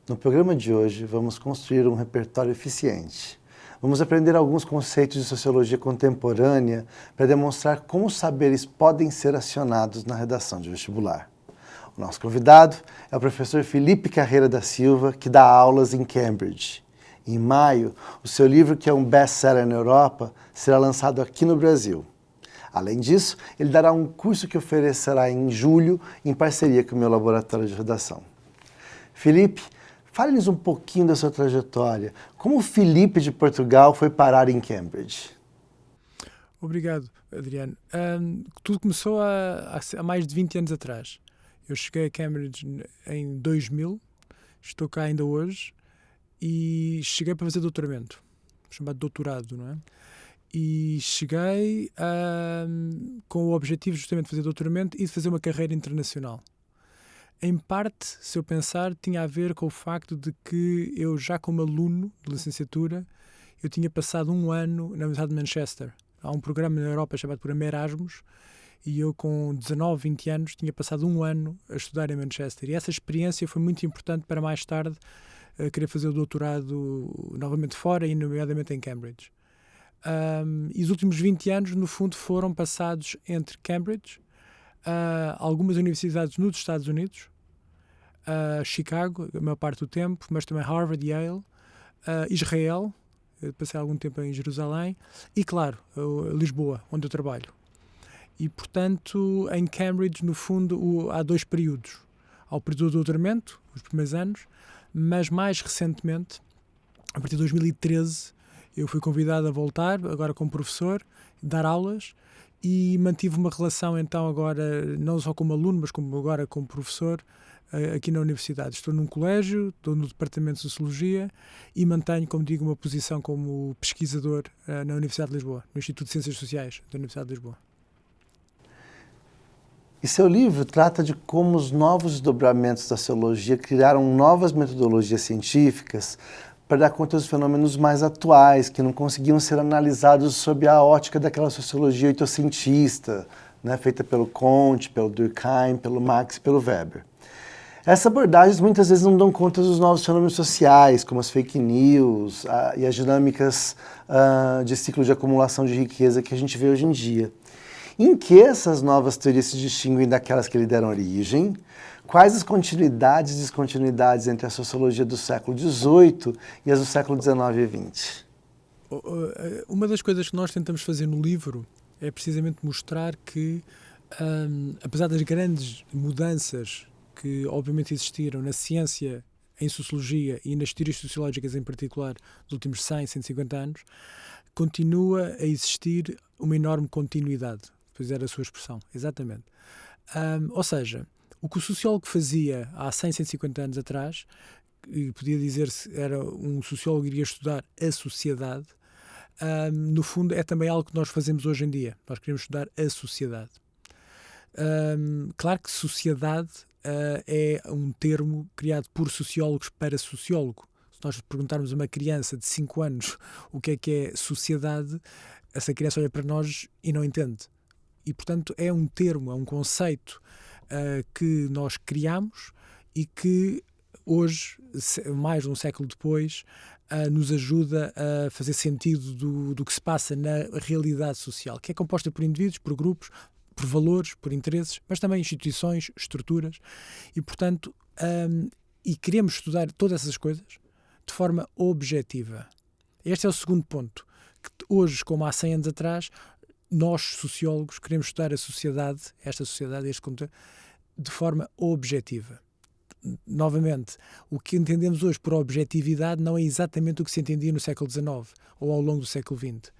No programa de hoje, vamos construir um repertório eficiente. Vamos aprender alguns conceitos de sociologia contemporânea para demonstrar como os saberes podem ser acionados na redação de vestibular. O nosso convidado é o professor Felipe Carreira da Silva, que dá aulas em Cambridge. Em maio, o seu livro, que é um best-seller na Europa, será lançado aqui no Brasil. Além disso, ele dará um curso que oferecerá em julho, em parceria com o meu laboratório de redação. Felipe, fale-nos um pouquinho da sua trajetória. Como o Felipe de Portugal foi parar em Cambridge? Obrigado, Adriano. Tudo começou há mais de 20 anos atrás. Eu cheguei a Cambridge em 2000, estou cá ainda hoje, e cheguei para fazer doutoramento, chamado doutorado, não é? E cheguei com o objetivo justamente de fazer doutoramento e de fazer uma carreira internacional. Em parte, se eu pensar, tinha a ver com o facto de que eu, já como aluno de licenciatura, eu tinha passado um ano na Universidade de Manchester. Há um programa na Europa chamado Programa Erasmus, e eu com 19, 20 anos tinha passado um ano a estudar em Manchester. E essa experiência foi muito importante para mais tarde querer fazer o doutorado novamente fora e nomeadamente em Cambridge. E os últimos 20 anos, no fundo, foram passados entre Cambridge, algumas universidades nos Estados Unidos, Chicago, a maior parte do tempo, mas também Harvard, Yale, Israel, eu passei algum tempo em Jerusalém, e, claro, Lisboa, onde eu trabalho. E, portanto, em Cambridge, no fundo, há dois períodos. Há o período do doutoramento, os primeiros anos, mas mais recentemente, a partir de 2013, eu fui convidado a voltar, agora como professor, dar aulas, e mantive uma relação então agora, não só como aluno, mas agora como professor, aqui na universidade. Estou num colégio, estou no departamento de Sociologia e mantenho, como digo, uma posição como pesquisador na Universidade de Lisboa, no Instituto de Ciências Sociais da Universidade de Lisboa. E seu livro trata de como os novos desdobramentos da sociologia criaram novas metodologias científicas para dar conta dos fenômenos mais atuais, que não conseguiam ser analisados sob a ótica daquela sociologia oitocentista, né, feita pelo Comte, pelo Durkheim, pelo Marx e pelo Weber. Essas abordagens muitas vezes não dão conta dos novos fenômenos sociais, como as fake news e as dinâmicas de ciclo de acumulação de riqueza que a gente vê hoje em dia. Em que essas novas teorias se distinguem daquelas que lhe deram origem? Quais as continuidades e descontinuidades entre a sociologia do século XVIII e as do século XIX e XX? Uma das coisas que nós tentamos fazer no livro é precisamente mostrar que, apesar das grandes mudanças que obviamente existiram na ciência, em sociologia e nas teorias sociológicas em particular dos últimos 100, 150 anos, continua a existir uma enorme continuidade. Pois era a sua expressão, exatamente. Ou seja, o que o sociólogo fazia há 100, 150 anos atrás, e podia dizer-se era um sociólogo que iria estudar a sociedade, no fundo é também algo que nós fazemos hoje em dia. Nós queremos estudar a sociedade. Claro que sociedade é um termo criado por sociólogos para sociólogo. Se nós perguntarmos a uma criança de 5 anos o que é sociedade, essa criança olha para nós e não entende. E, portanto, é um termo, é um conceito que nós criamos e que hoje, mais de um século depois, nos ajuda a fazer sentido do que se passa na realidade social, que é composta por indivíduos, por grupos, por valores, por interesses, mas também instituições, estruturas. E, portanto, e queremos estudar todas essas coisas de forma objetiva. Este é o segundo ponto, que hoje, como há 100 anos atrás, nós, sociólogos, queremos estudar a sociedade, esta sociedade, este conteúdo, de forma objetiva. Novamente, o que entendemos hoje por objetividade não é exatamente o que se entendia no século XIX ou ao longo do século XX.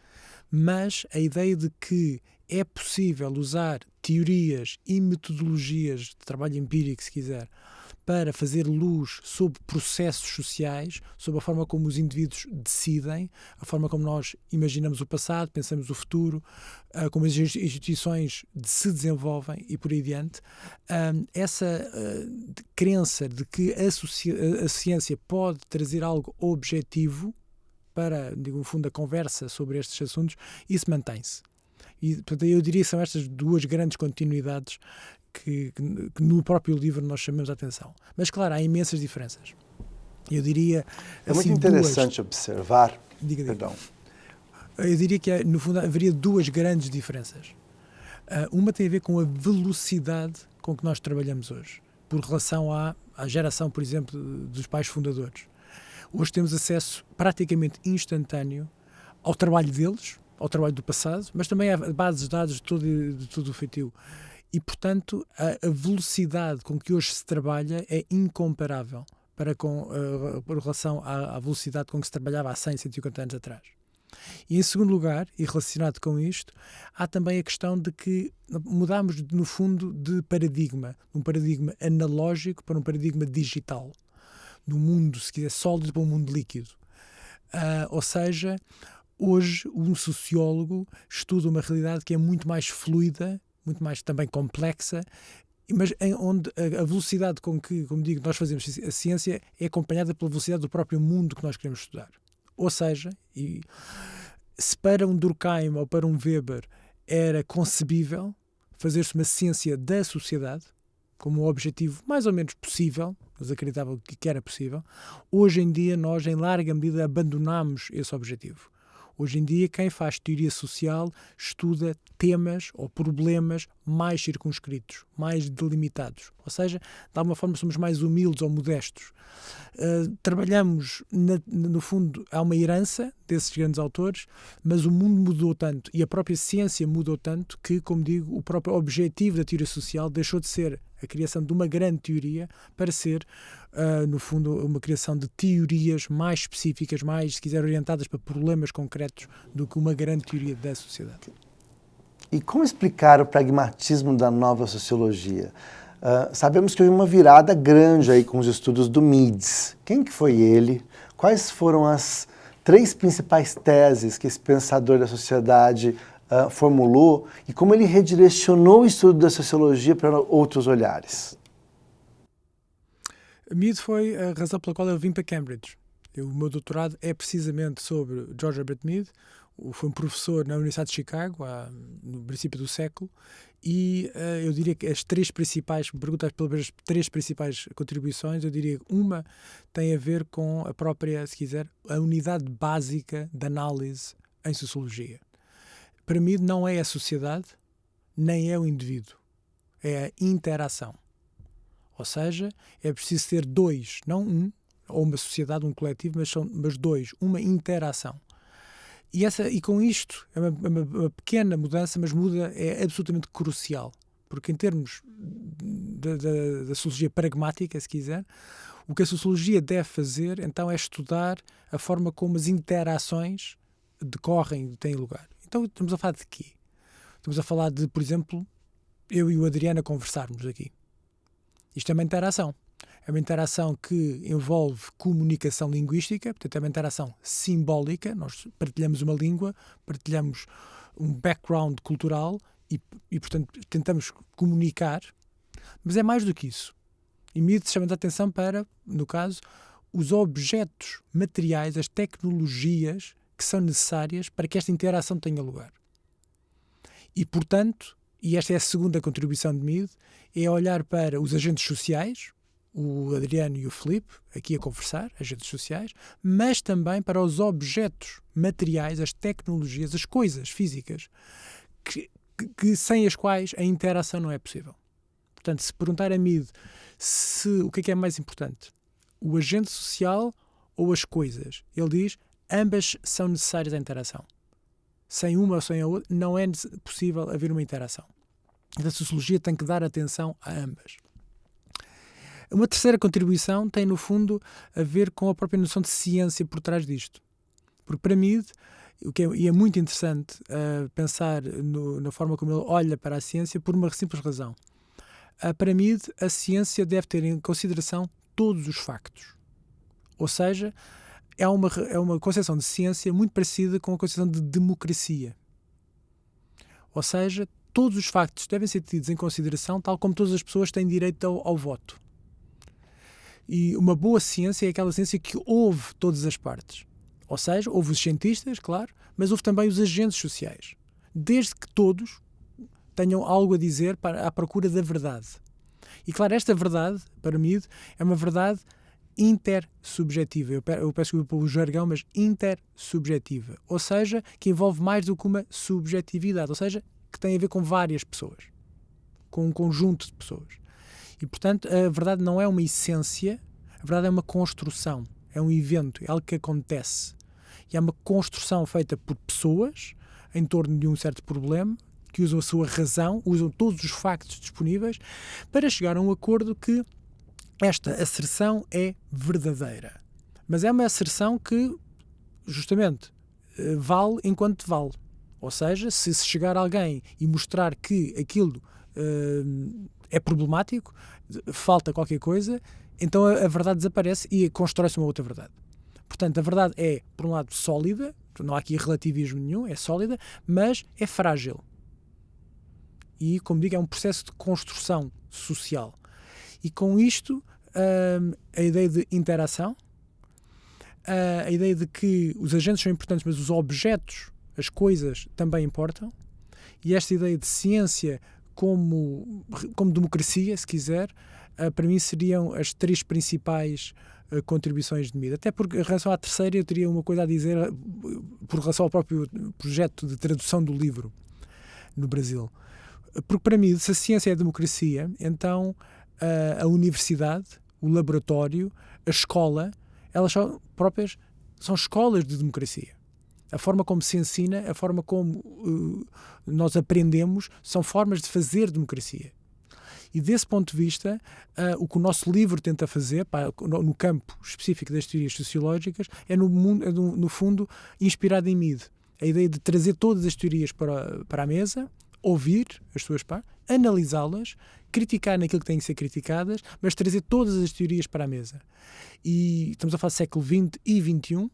Mas a ideia de que é possível usar teorias e metodologias de trabalho empírico, se quiser, para fazer luz sobre processos sociais, sobre a forma como os indivíduos decidem, a forma como nós imaginamos o passado, pensamos o futuro, como as instituições se desenvolvem e por aí adiante. Essa crença de que a ciência pode trazer algo objetivo para, no fundo, a conversa sobre estes assuntos, isso mantém-se. E, portanto, eu diria que são estas duas grandes continuidades que no próprio livro nós chamamos a atenção. Mas, claro, há imensas diferenças. Eu diria, É muito assim, interessante observar, Diga. perdão, Eu diria que, no fundo, haveria duas grandes diferenças. Uma tem a ver com a velocidade com que nós trabalhamos hoje, por relação à geração, por exemplo, dos pais fundadores. Hoje temos acesso praticamente instantâneo ao trabalho deles, ao trabalho do passado, mas também a bases de dados de todo o feitio. E, portanto, a velocidade com que hoje se trabalha é incomparável por relação à velocidade com que se trabalhava há 100, 150 anos atrás. E, em segundo lugar, e relacionado com isto, há também a questão de que mudámos, no fundo, de paradigma, um paradigma analógico para um paradigma digital, de um mundo, se quiser, sólido para um mundo líquido. Ou seja, hoje um sociólogo estuda uma realidade que é muito mais fluida, muito mais também complexa, mas onde a velocidade com que, como digo, nós fazemos a ciência é acompanhada pela velocidade do próprio mundo que nós queremos estudar. Ou seja, se para um Durkheim ou para um Weber era concebível fazer-se uma ciência da sociedade, como um objetivo mais ou menos possível, eles acreditavam que era possível, hoje em dia nós, em larga medida, abandonamos esse objetivo. Hoje em dia, quem faz teoria social estuda temas ou problemas mais circunscritos, mais delimitados. Ou seja, de alguma forma somos mais humildes ou modestos. Trabalhamos, no fundo, há uma herança desses grandes autores, mas o mundo mudou tanto e a própria ciência mudou tanto que, como digo, o próprio objetivo da teoria social deixou de ser a criação de uma grande teoria para ser, no fundo, uma criação de teorias mais específicas, mais, se quiser, orientadas para problemas concretos do que uma grande teoria da sociedade. E como explicar o pragmatismo da nova sociologia? Sabemos que houve uma virada grande aí com os estudos do Mides. Quem que foi ele? Quais foram as 3 principais teses que esse pensador da sociedade formulou e como ele redirecionou o estudo da sociologia para outros olhares? Mead foi a razão pela qual eu vim para Cambridge. O meu doutorado é precisamente sobre George Herbert Mead. Foi um professor na Universidade de Chicago, no princípio do século, e eu diria que as 3 principais, perguntas pelas 3 principais contribuições, eu diria que uma tem a ver com a própria, se quiser, a unidade básica de análise em sociologia. Para mim não é a sociedade, nem é o indivíduo, é a interação. Ou seja, é preciso ter 2, não um, ou uma sociedade, um coletivo, mas 2, uma interação. E com isto, é uma pequena mudança, mas é absolutamente crucial. Porque em termos da sociologia pragmática, se quiser, o que a sociologia deve fazer, então, é estudar a forma como as interações decorrem e têm lugar. Então, estamos a falar de quê? Estamos a falar de, por exemplo, eu e o Adriano a conversarmos aqui. Isto é uma interação. É uma interação que envolve comunicação linguística, portanto é uma interação simbólica, nós partilhamos uma língua, partilhamos um background cultural e portanto, tentamos comunicar, mas é mais do que isso. E Mead chama a atenção para, no caso, os objetos materiais, as tecnologias que são necessárias para que esta interação tenha lugar. E, portanto, e esta é a segunda contribuição de Mead, é olhar para os agentes sociais, o Adriano e o Filipe, aqui a conversar, agentes sociais, mas também para os objetos materiais, as tecnologias, as coisas físicas, que sem as quais a interação não é possível. Portanto, se perguntar a Mead o que é mais importante, o agente social ou as coisas, ele diz, ambas são necessárias à interação. Sem uma ou sem a outra, não é possível haver uma interação. A sociologia tem que dar atenção a ambas. Uma terceira contribuição tem, no fundo, a ver com a própria noção de ciência por trás disto. Porque, para Mead, é muito interessante pensar na forma como ele olha para a ciência por uma simples razão. Para Mead, a ciência deve ter em consideração todos os factos. Ou seja, é uma concepção de ciência muito parecida com a concepção de democracia. Ou seja, todos os factos devem ser tidos em consideração, tal como todas as pessoas têm direito ao voto. E uma boa ciência é aquela ciência que ouve todas as partes. Ou seja, ouve os cientistas, claro, mas ouve também os agentes sociais. Desde que todos tenham algo a dizer à procura da verdade. E, claro, esta verdade, para Mead, é uma verdade intersubjetiva. Eu peço desculpa pelo jargão, mas intersubjetiva. Ou seja, que envolve mais do que uma subjetividade. Ou seja, que tem a ver com várias pessoas. Com um conjunto de pessoas. E, portanto, a verdade não é uma essência, a verdade é uma construção. É um evento, é algo que acontece. E é uma construção feita por pessoas em torno de um certo problema, que usam a sua razão, usam todos os factos disponíveis para chegar a um acordo que esta asserção é verdadeira. Mas é uma asserção que, justamente, vale enquanto vale. Ou seja, se chegar alguém e mostrar que aquilo é problemático, falta qualquer coisa, então a verdade desaparece e constrói-se uma outra verdade. Portanto, a verdade é, por um lado, sólida, não há aqui relativismo nenhum, é sólida, mas é frágil. E, como digo, é um processo de construção social. E com isto, a ideia de interação, a ideia de que os agentes são importantes, mas os objetos, as coisas, também importam, e esta ideia de ciência como democracia, se quiser, para mim seriam as três principais contribuições de Mead. Até porque, em relação à terceira, eu teria uma coisa a dizer por relação ao próprio projeto de tradução do livro no Brasil. Porque, para mim, se a ciência é a democracia, então a universidade, o laboratório, a escola, elas são próprias, são escolas de democracia. A forma como se ensina, a forma como nós aprendemos, são formas de fazer democracia. E desse ponto de vista, o que o nosso livro tenta fazer, no campo específico das teorias sociológicas, é no fundo inspirado em Mead. A ideia de trazer todas as teorias para a mesa, ouvir as suas partes, analisá-las, criticar naquilo que têm que ser criticadas, mas trazer todas as teorias para a mesa. E estamos a falar do século XX e XXI,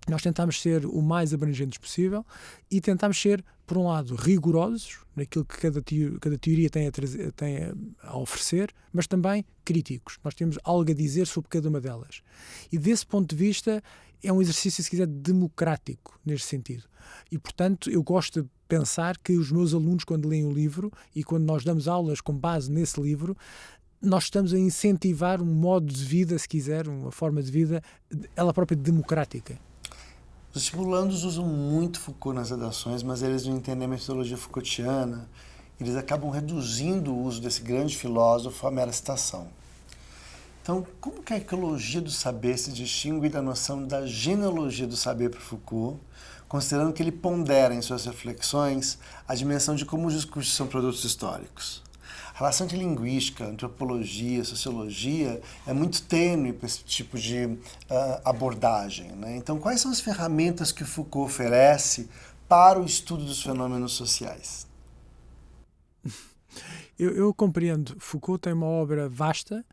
nós tentámos ser o mais abrangentes possível e tentámos ser, por um lado, rigorosos naquilo que cada teoria tem a oferecer, mas também críticos. Nós temos algo a dizer sobre cada uma delas. E desse ponto de vista é um exercício, se quiser, democrático neste sentido. E, portanto, eu gosto de pensar que os meus alunos, quando leem o livro e quando nós damos aulas com base nesse livro, nós estamos a incentivar um modo de vida, se quiser, uma forma de vida, ela própria democrática. Os estimulandos usam muito Foucault nas redações, mas eles não entendem a metodologia Foucaultiana. Eles acabam reduzindo o uso desse grande filósofo à mera citação. Então, como que a ecologia do saber se distingue da noção da genealogia do saber para Foucault, considerando que ele pondera em suas reflexões a dimensão de como os discursos são produtos históricos? A relação entre linguística, antropologia, sociologia é muito tênue para esse tipo de abordagem, né? Então, quais são as ferramentas que o Foucault oferece para o estudo dos fenômenos sociais? Eu compreendo. Foucault tem uma obra vasta,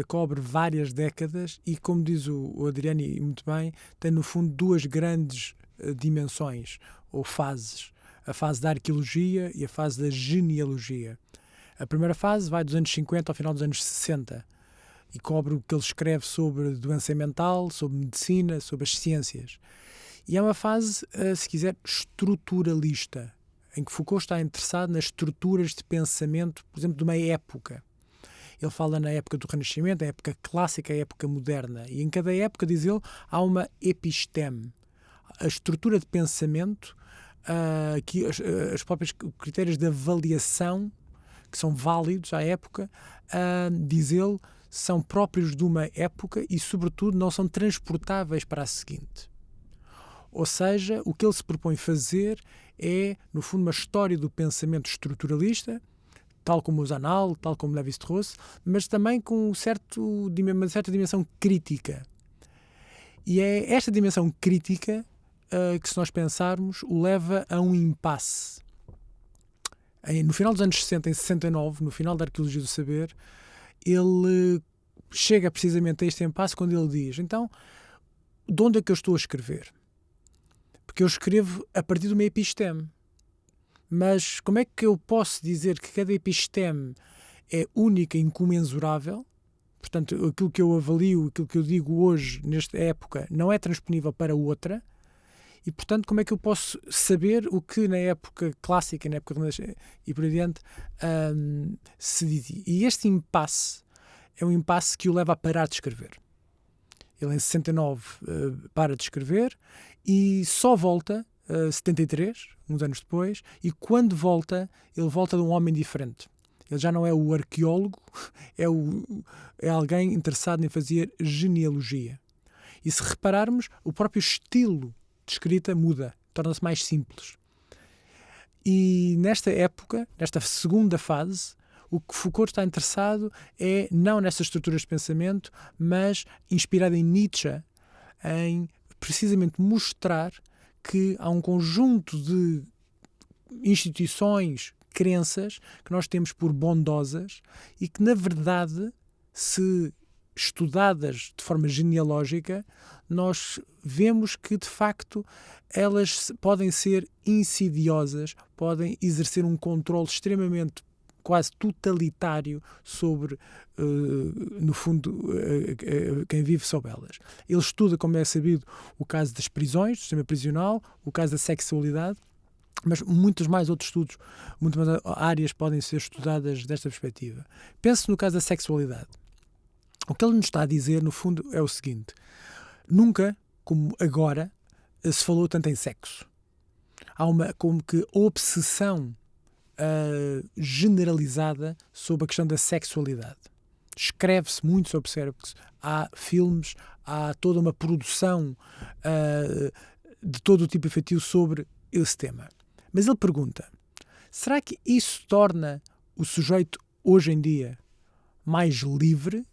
cobre várias décadas e, como diz o Adriano, e muito bem, tem no fundo duas grandes dimensões ou fases. A fase da arqueologia e a fase da genealogia. A primeira fase vai dos anos 50 ao final dos anos 60 e cobre o que ele escreve sobre doença mental, sobre medicina, sobre as ciências. E é uma fase, se quiser, estruturalista, em que Foucault está interessado nas estruturas de pensamento, por exemplo, de uma época. Ele fala na época do Renascimento, a época clássica, a época moderna. E em cada época, diz ele, há uma episteme. A estrutura de pensamento, que os próprios critérios de avaliação que são válidos à época, diz ele, são próprios de uma época e, sobretudo, não são transportáveis para a seguinte. Ou seja, o que ele se propõe fazer é, no fundo, uma história do pensamento estruturalista, tal como o Zanal, tal como Lévi-Strauss, mas também com uma certa dimensão crítica. E é esta dimensão crítica que, se nós pensarmos, o leva a um impasse. No final dos anos 60, em 69, no final da Arqueologia do Saber, ele chega precisamente a este impasse quando ele diz: então, de onde é que eu estou a escrever? Porque eu escrevo a partir de uma episteme. Mas como é que eu posso dizer que cada episteme é única e incomensurável? Portanto, aquilo que eu avalio, aquilo que eu digo hoje, nesta época, não é transponível para outra. E, portanto, como é que eu posso saber o que na época clássica, na época e por adiante, se dizia? E este impasse é um impasse que o leva a parar de escrever. Ele em 69 para de escrever e só volta 73, uns anos depois, e quando volta, ele volta de um homem diferente. Ele já não é o arqueólogo, é alguém interessado em fazer genealogia. E se repararmos, o próprio estilo de escrita muda, torna-se mais simples. E nesta época, nesta segunda fase, o que Foucault está interessado é não nessas estruturas de pensamento, mas inspirado em Nietzsche, em precisamente mostrar que há um conjunto de instituições, crenças, que nós temos por bondosas e que, na verdade, se estudadas de forma genealógica, nós vemos que, de facto, elas podem ser insidiosas, podem exercer um controle extremamente quase totalitário sobre, no fundo, quem vive sob elas. Ele estuda, como é sabido, o caso das prisões, do sistema prisional, o caso da sexualidade, mas muitos mais outros estudos, muitas mais áreas podem ser estudadas desta perspectiva. Pense no caso da sexualidade. O que ele nos está a dizer, no fundo, é o seguinte: nunca, como agora, se falou tanto em sexo. Há uma como que obsessão generalizada sobre a questão da sexualidade. Escreve-se muito sobre sexo, há filmes, há toda uma produção de todo o tipo de feitio sobre esse tema. Mas ele pergunta, será que isso torna o sujeito, hoje em dia, mais livre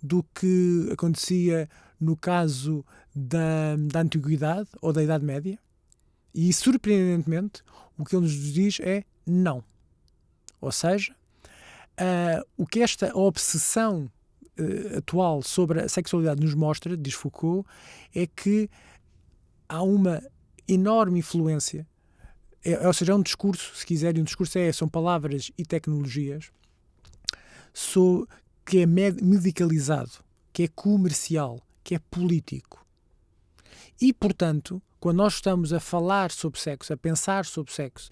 do que acontecia no caso da Antiguidade ou da Idade Média? E, surpreendentemente, o que ele nos diz é não. Ou seja, o que esta obsessão atual sobre a sexualidade nos mostra, diz Foucault, é que há uma enorme influência, ou seja, é um discurso, se quiserem, um discurso são palavras e tecnologias, que é medicalizado, que é comercial, que é político. E, portanto, quando nós estamos a falar sobre sexo, a pensar sobre sexo,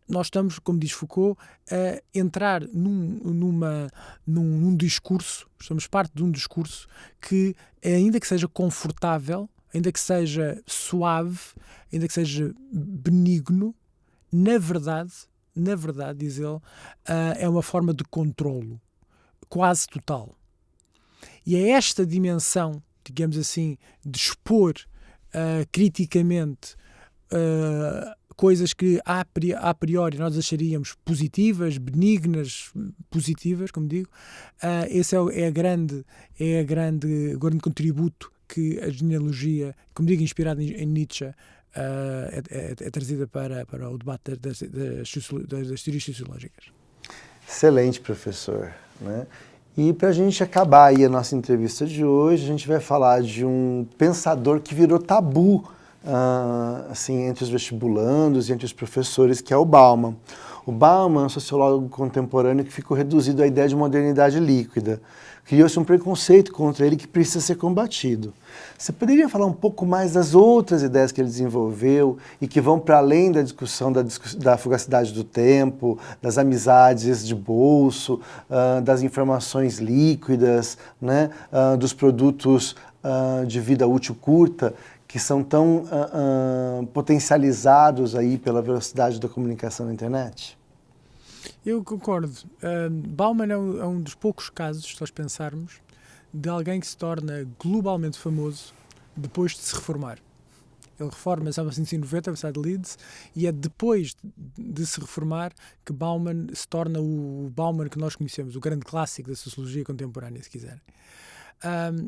nós estamos, como diz Foucault, a entrar num discurso, estamos parte de um discurso que, ainda que seja confortável, ainda que seja suave, ainda que seja benigno, na verdade, diz ele, é uma forma de controlo quase total. E é esta dimensão, digamos assim, de expor criticamente coisas que a priori nós acharíamos positivas, benignas, positivas, como digo, esse é o grande contributo que a genealogia, como digo, inspirada em Nietzsche, é trazida para o debate das teorias sociológicas. Excelente, professor, né? E para a gente acabar aí a nossa entrevista de hoje, a gente vai falar de um pensador que virou tabu assim, entre os vestibulandos e entre os professores, que é o Bauman. O Bauman é um sociólogo contemporâneo que ficou reduzido à ideia de modernidade líquida. Criou-se um preconceito contra ele que precisa ser combatido. Você poderia falar um pouco mais das outras ideias que ele desenvolveu e que vão para além da discussão da fugacidade do tempo, das amizades de bolso, das informações líquidas, né, dos produtos de vida útil curta, que são tão potencializados aí pela velocidade da comunicação na internet? Eu concordo. Bauman é um dos poucos casos, se nós pensarmos, de alguém que se torna globalmente famoso depois de se reformar. Ele reforma-se em 1990, na Universidade de Leeds, e é depois de se reformar que Bauman se torna o Bauman que nós conhecemos, o grande clássico da sociologia contemporânea, se quiserem.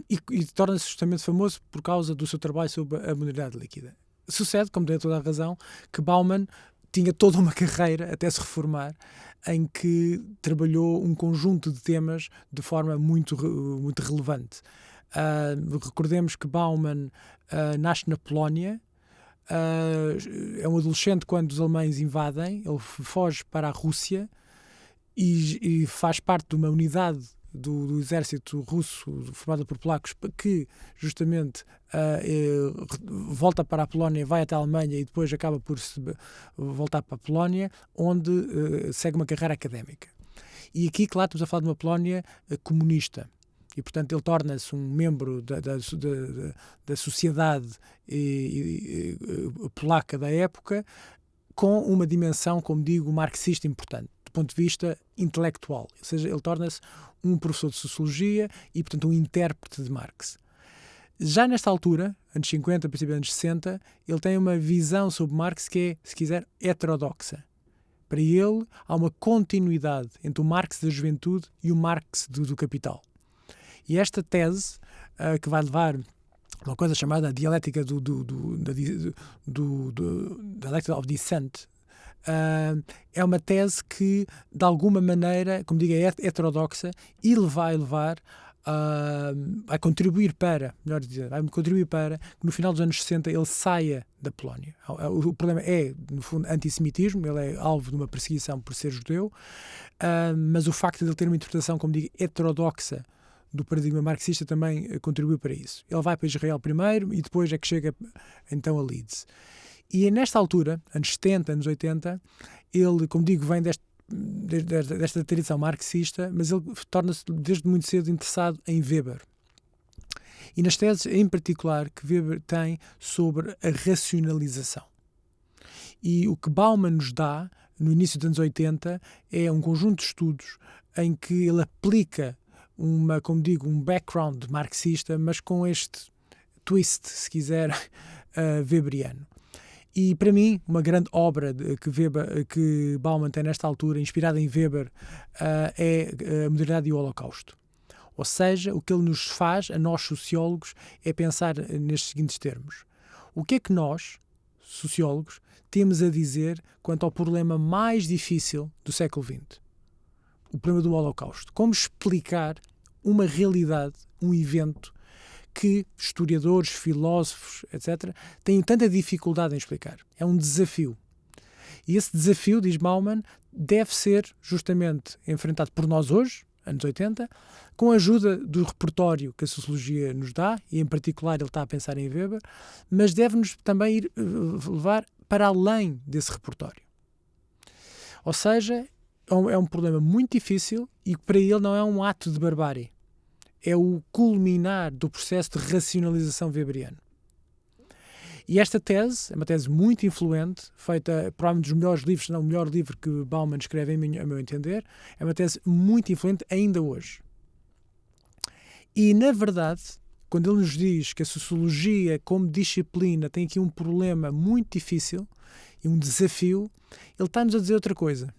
E torna-se justamente famoso por causa do seu trabalho sobre a modernidade líquida. Sucede, como tem toda a razão, que Bauman tinha toda uma carreira até se reformar em que trabalhou um conjunto de temas de forma muito relevante. Recordemos que Bauman nasce na Polónia, é um adolescente quando os alemães invadem, ele foge para a Rússia e faz parte de uma unidade do exército russo formada por polacos que justamente volta para a Polónia, vai até a Alemanha e depois acaba por voltar para a Polónia, onde segue uma carreira académica. E aqui, claro, estamos a falar de uma Polónia comunista. e, portanto, ele torna-se um membro da sociedade polaca da época, com uma dimensão, como digo, marxista importante, do ponto de vista intelectual. Ou seja, ele torna-se um professor de sociologia e, portanto, um intérprete de Marx. Já nesta altura, anos 50, princípio dos anos 60, ele tem uma visão sobre Marx que é, se quiser, heterodoxa. Para ele, há uma continuidade entre o Marx da juventude e o Marx do capital. E esta tese, que vai levar uma coisa chamada dialética dialectic of dissent, é uma tese que, de alguma maneira, como digo, é heterodoxa e vai levar vai contribuir para, melhor dizer, vai contribuir para que no final dos anos 60 ele saia da Polónia. O problema é, no fundo, antissemitismo, ele é alvo de uma perseguição por ser judeu, mas o facto de ele ter uma interpretação, como digo, heterodoxa do paradigma marxista também contribuiu para isso. Ele vai para Israel primeiro e depois é que chega então a Leeds. E nesta altura, anos 70, anos 80, ele, como digo, vem desta tradição marxista, mas ele torna-se desde muito cedo interessado em Weber. E nas teses em particular que Weber tem sobre a racionalização. E o que Bauman nos dá, no início dos anos 80, é um conjunto de estudos em que ele aplica como digo, um background marxista, mas com este twist, se quiser, weberiano. E, para mim, uma grande obra que Bauman tem nesta altura, inspirada em Weber, é a Modernidade e o Holocausto. Ou seja, o que ele nos faz, a nós sociólogos, é pensar nestes seguintes termos. O que é que nós, sociólogos, temos a dizer quanto ao problema mais difícil do século XX? O problema do Holocausto. Como explicar uma realidade, um evento que historiadores, filósofos, etc., têm tanta dificuldade em explicar. É um desafio. E esse desafio, diz Bauman, deve ser justamente enfrentado por nós hoje, anos 80, com a ajuda do repertório que a sociologia nos dá, e em particular ele está a pensar em Weber, mas deve-nos também levar para além desse repertório. Ou seja, é um problema muito difícil e para ele não é um ato de barbárie. É o culminar do processo de racionalização weberiano. E esta tese é uma tese muito influente, feita provavelmente dos melhores livros, se não o melhor livro que Bauman escreve, a meu entender. É uma tese muito influente ainda hoje. E, na verdade, quando ele nos diz que a sociologia, como disciplina, tem aqui um problema muito difícil e um desafio, ele está-nos a dizer outra coisa.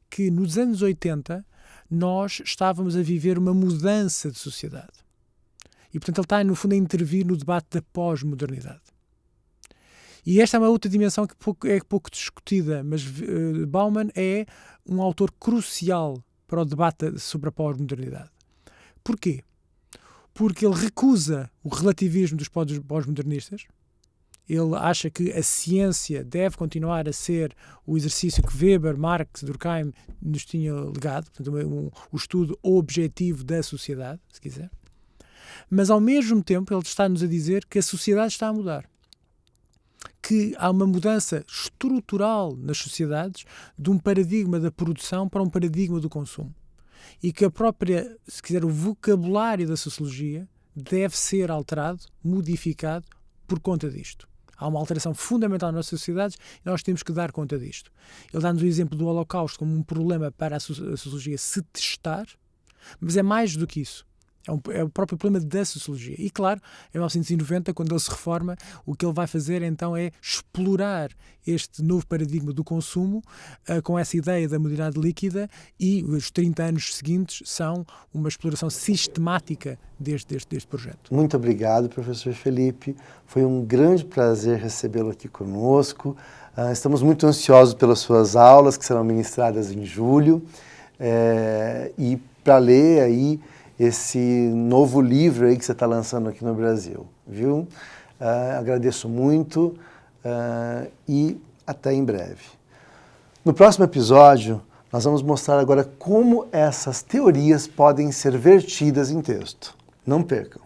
Que nos anos 80 nós estávamos a viver uma mudança de sociedade. E, portanto, ele está, no fundo, a intervir no debate da pós-modernidade. E esta é uma outra dimensão que é pouco discutida, mas Bauman é um autor crucial para o debate sobre a pós-modernidade. Porquê? Porque ele recusa o relativismo dos pós-modernistas. Ele acha que a ciência deve continuar a ser o exercício que Weber, Marx, Durkheim nos tinha legado, portanto, o estudo objetivo da sociedade, se quiser. Mas, ao mesmo tempo, ele está-nos a dizer que a sociedade está a mudar. Que há uma mudança estrutural nas sociedades de um paradigma da produção para um paradigma do consumo. E que a própria, se quiser, o vocabulário da sociologia deve ser alterado, modificado por conta disto. Há uma alteração fundamental nas nossas sociedades e nós temos que dar conta disto. Ele dá-nos o exemplo do Holocausto como um problema para a sociologia se testar, mas é mais do que isso. É o próprio problema da sociologia. E, claro, em 1990, quando ele se reforma, o que ele vai fazer, então, é explorar este novo paradigma do consumo com essa ideia da modernidade líquida, e os 30 anos seguintes são uma exploração sistemática deste projeto. Muito obrigado, professor Felipe. Foi um grande prazer recebê-lo aqui conosco. Estamos muito ansiosos pelas suas aulas, que serão ministradas em julho. E para ler aí esse novo livro aí que você está lançando aqui no Brasil, viu? Agradeço muito e até em breve. No próximo episódio, nós vamos mostrar agora como essas teorias podem ser vertidas em texto. Não percam!